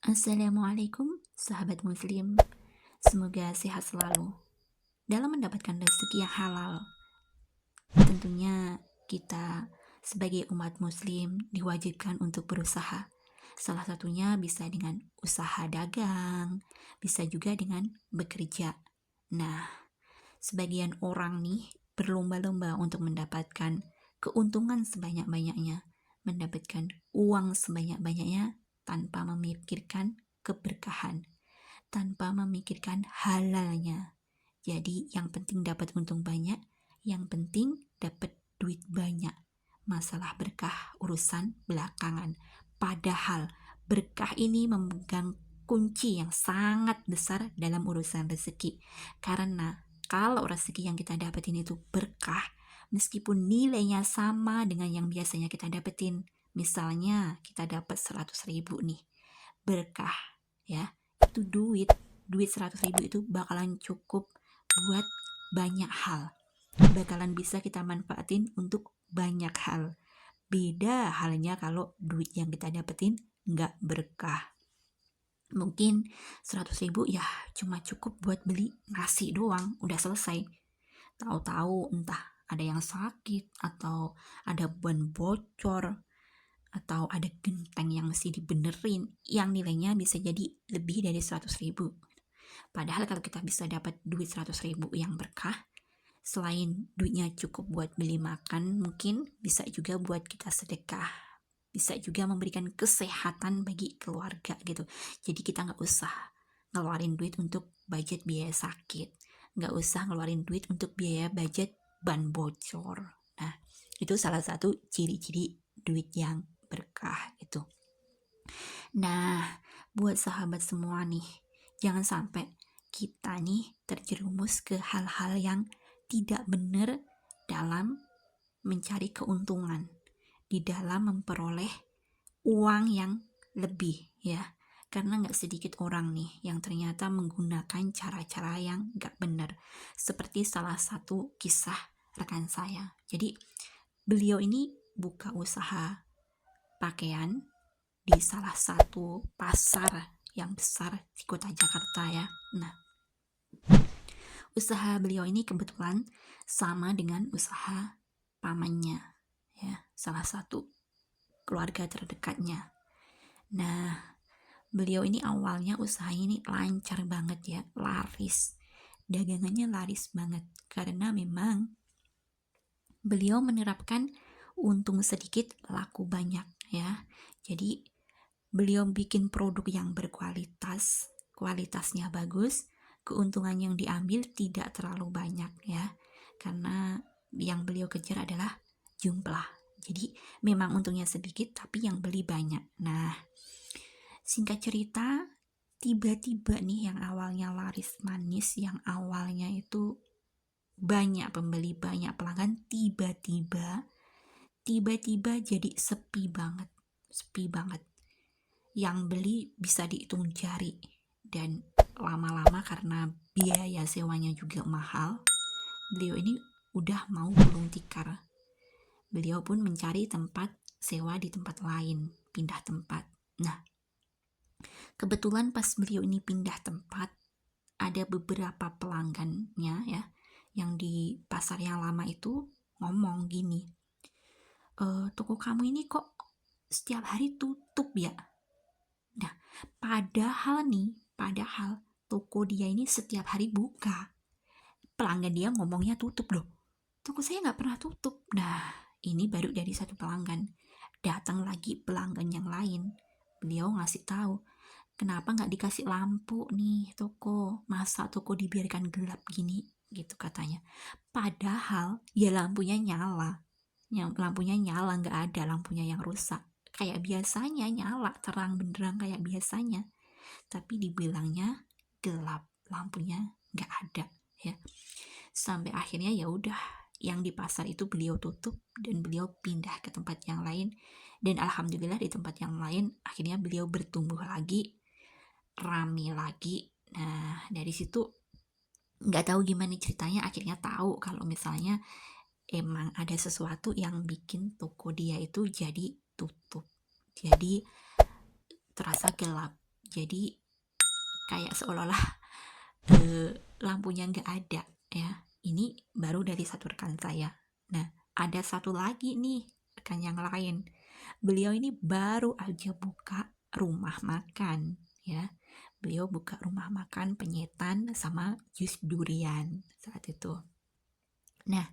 Assalamualaikum sahabat muslim, semoga sehat selalu. Dalam mendapatkan rezeki yang halal, tentunya kita sebagai umat muslim diwajibkan untuk berusaha. Salah satunya bisa dengan usaha dagang, bisa juga dengan bekerja. Nah, sebagian orang nih berlomba-lomba untuk mendapatkan keuntungan sebanyak-banyaknya, mendapatkan uang sebanyak-banyaknya tanpa memikirkan keberkahan, tanpa memikirkan halalnya. Jadi yang penting dapat untung banyak, yang penting dapat duit banyak. Masalah berkah urusan belakangan. Padahal berkah ini memegang kunci yang sangat besar dalam urusan rezeki. Karena kalau rezeki yang kita dapetin itu berkah, meskipun nilainya sama dengan yang biasanya kita dapetin, misalnya kita dapat 100.000 nih, berkah ya, itu duit 100.000 itu bakalan cukup buat banyak hal, bakalan bisa kita manfaatin untuk banyak hal. Beda halnya kalau duit yang kita dapetin nggak berkah. Mungkin 100.000 ya cuma cukup buat beli nasi doang, udah selesai. Tahu-tahu entah ada yang sakit, atau ada ban bocor, atau ada genteng yang mesti dibenerin, yang nilainya bisa jadi lebih dari 100.000. Padahal kalau kita bisa dapat duit 100.000 yang berkah, selain duitnya cukup buat beli makan, mungkin bisa juga buat kita sedekah, bisa juga memberikan kesehatan bagi keluarga gitu. Jadi kita nggak usah ngeluarin duit untuk budget biaya sakit, nggak usah ngeluarin duit untuk biaya budget ban bocor. Nah, itu salah satu ciri-ciri duit yang berkah itu. Nah, buat sahabat semua nih, jangan sampai kita nih terjerumus ke hal-hal yang tidak benar dalam mencari keuntungan, di dalam memperoleh uang yang lebih ya. Karena gak sedikit orang nih yang ternyata menggunakan cara-cara yang gak benar. Seperti salah satu kisah rekan saya. Jadi beliau ini buka usaha pakaian di salah satu pasar yang besar di kota Jakarta ya. Nah, usaha beliau ini kebetulan sama dengan usaha pamannya ya, salah satu keluarga terdekatnya. Nah, beliau ini awalnya usaha ini lancar banget ya, laris. Dagangannya laris banget karena memang beliau menerapkan untung sedikit laku banyak ya. Jadi beliau bikin produk yang berkualitas, kualitasnya bagus, keuntungan yang diambil tidak terlalu banyak ya. Karena yang beliau kejar adalah jumlah. Jadi memang untungnya sedikit tapi yang beli banyak. Nah, singkat cerita, tiba-tiba nih yang awalnya laris manis, yang awalnya itu banyak pembeli, banyak pelanggan, tiba-tiba jadi sepi banget. Sepi banget. Yang beli bisa dihitung jari, dan lama-lama karena biaya sewanya juga mahal, beliau ini udah mau gulung tikar. Beliau pun mencari tempat sewa di tempat lain, pindah tempat. Nah, kebetulan pas beliau ini pindah tempat, ada beberapa pelanggannya ya, yang di pasar yang lama itu ngomong gini, toko kamu ini kok setiap hari tutup ya? Nah, padahal toko dia ini setiap hari buka. Pelanggan dia ngomongnya tutup loh. Toko saya nggak pernah tutup. Nah, ini baru dari satu pelanggan. Datang lagi pelanggan yang lain. Beliau ngasih tahu, kenapa nggak dikasih lampu nih toko? Masa toko dibiarkan gelap gini? Gitu katanya. Padahal ya lampunya nyala. Lampunya nyala, nggak ada lampunya yang rusak. Kayak biasanya nyala, terang benderang kayak biasanya. Tapi dibilangnya gelap, lampunya nggak ada ya. Sampai akhirnya ya udah, yang di pasar itu beliau tutup dan beliau pindah ke tempat yang lain. Dan alhamdulillah di tempat yang lain akhirnya beliau bertumbuh lagi, rame lagi. Nah, dari situ nggak tahu gimana ceritanya, akhirnya tahu kalau misalnya emang ada sesuatu yang bikin toko dia itu jadi tutup, jadi terasa gelap. Jadi kayak seolah-olah lampunya nggak ada ya. Ini baru dari satu rekan saya. Nah, ada satu lagi nih rekan yang lain. Beliau ini baru aja buka rumah makan ya. Beliau buka rumah makan penyetan sama jus durian saat itu. Nah,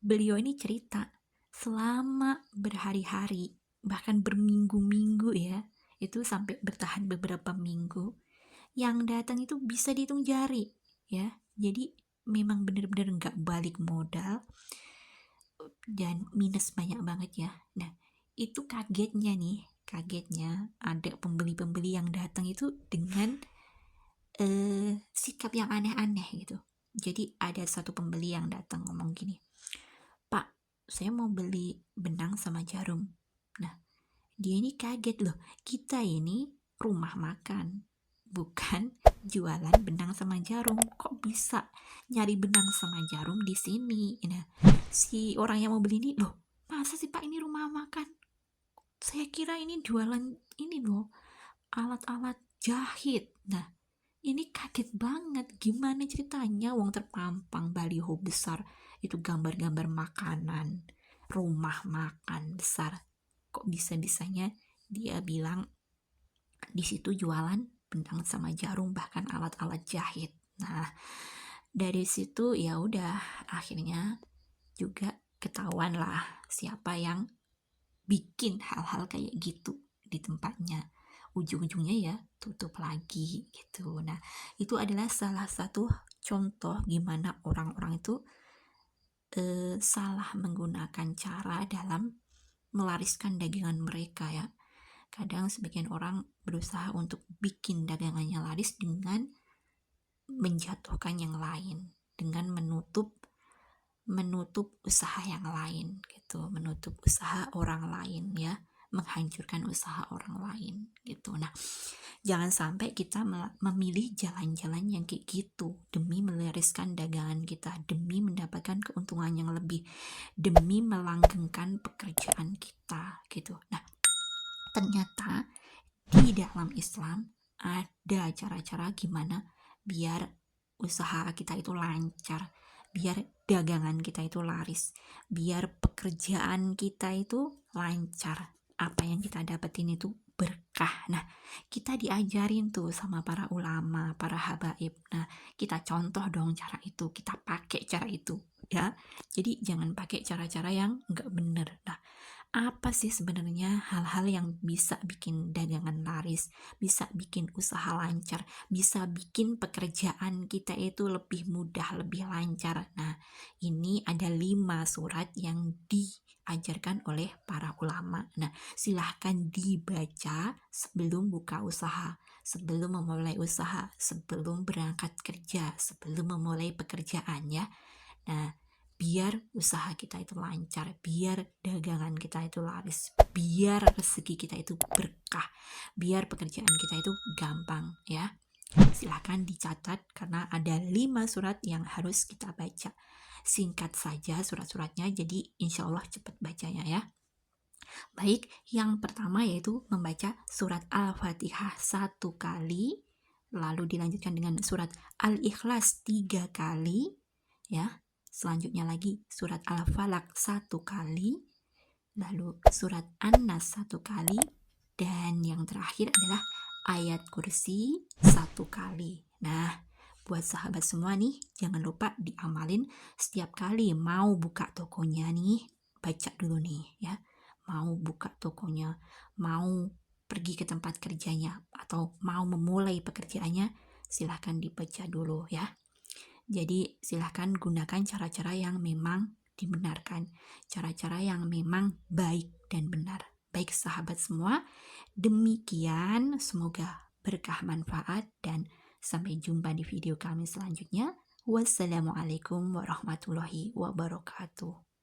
beliau ini cerita selama berhari-hari, bahkan berminggu-minggu ya, itu sampai bertahan beberapa minggu, yang datang itu bisa dihitung jari ya. Jadi memang benar-benar nggak balik modal dan minus banyak banget ya. Nah, itu kagetnya ada pembeli-pembeli yang datang itu dengan sikap yang aneh-aneh gitu. Jadi ada satu pembeli yang datang ngomong gini, "Pak, saya mau beli benang sama jarum." Nah, dia ini kaget loh, kita ini rumah makan, bukan jualan benang sama jarum. Kok bisa nyari benang sama jarum di sini? Nah, si orang yang mau beli ini, loh, masa sih Pak ini rumah makan? Saya kira ini jualan ini loh, alat-alat jahit. Nah, ini kaget banget, gimana ceritanya wong terpampang baliho besar, itu gambar-gambar makanan, rumah makan besar. Kok bisa-bisanya dia bilang di situ jualan benang sama jarum, bahkan alat-alat jahit. Nah, dari situ ya udah akhirnya juga ketahuan lah siapa yang bikin hal-hal kayak gitu di tempatnya. Ujung-ujungnya ya tutup lagi gitu. Nah, itu adalah salah satu contoh gimana orang-orang itu salah menggunakan cara dalam melariskan dagangan mereka ya. Kadang sebagian orang berusaha untuk bikin dagangannya laris dengan menjatuhkan yang lain, dengan menutup usaha yang lain gitu, menutup usaha orang lain ya, menghancurkan usaha orang lain gitu. Nah, jangan sampai kita memilih jalan-jalan yang kayak gitu demi melariskan dagangan kita, demi mendapatkan keuntungan yang lebih, demi melanggengkan pekerjaan kita gitu. Nah, ternyata di dalam Islam ada cara-cara gimana biar usaha kita itu lancar, biar dagangan kita itu laris, biar pekerjaan kita itu lancar, apa yang kita dapetin itu berkah. Nah, kita diajarin tuh sama para ulama, para habaib. Nah, kita contoh dong cara itu, kita pakai cara itu ya. Jadi jangan pakai cara-cara yang nggak bener. Nah, apa sih sebenarnya hal-hal yang bisa bikin dagangan laris, bisa bikin usaha lancar, bisa bikin pekerjaan kita itu lebih mudah, lebih lancar. Nah, ini ada 5 surat yang diajarkan oleh para ulama. Nah, silahkan dibaca sebelum buka usaha, sebelum memulai usaha, sebelum berangkat kerja, sebelum memulai pekerjaan ya. Nah, biar usaha kita itu lancar, biar dagangan kita itu laris, biar rezeki kita itu berkah, biar pekerjaan kita itu gampang ya. Silahkan dicatat karena ada 5 surat yang harus kita baca. Singkat saja surat-suratnya, jadi insya Allah cepat bacanya ya. Baik, yang pertama yaitu membaca surat Al-Fatihah 1 kali, lalu dilanjutkan dengan surat Al-Ikhlas 3 kali ya. Selanjutnya lagi surat Al-Falaq 1 kali, lalu surat An-Nas 1 kali, dan yang terakhir adalah ayat kursi 1 kali. Nah, buat sahabat semua nih, jangan lupa diamalin setiap kali mau buka tokonya nih, baca dulu nih ya. Mau buka tokonya, mau pergi ke tempat kerjanya, atau mau memulai pekerjaannya, silahkan dibaca dulu ya. Jadi silahkan gunakan cara-cara yang memang dibenarkan, cara-cara yang memang baik dan benar. Baik sahabat semua, demikian semoga berkah manfaat dan sampai jumpa di video kami selanjutnya. Wassalamualaikum warahmatullahi wabarakatuh.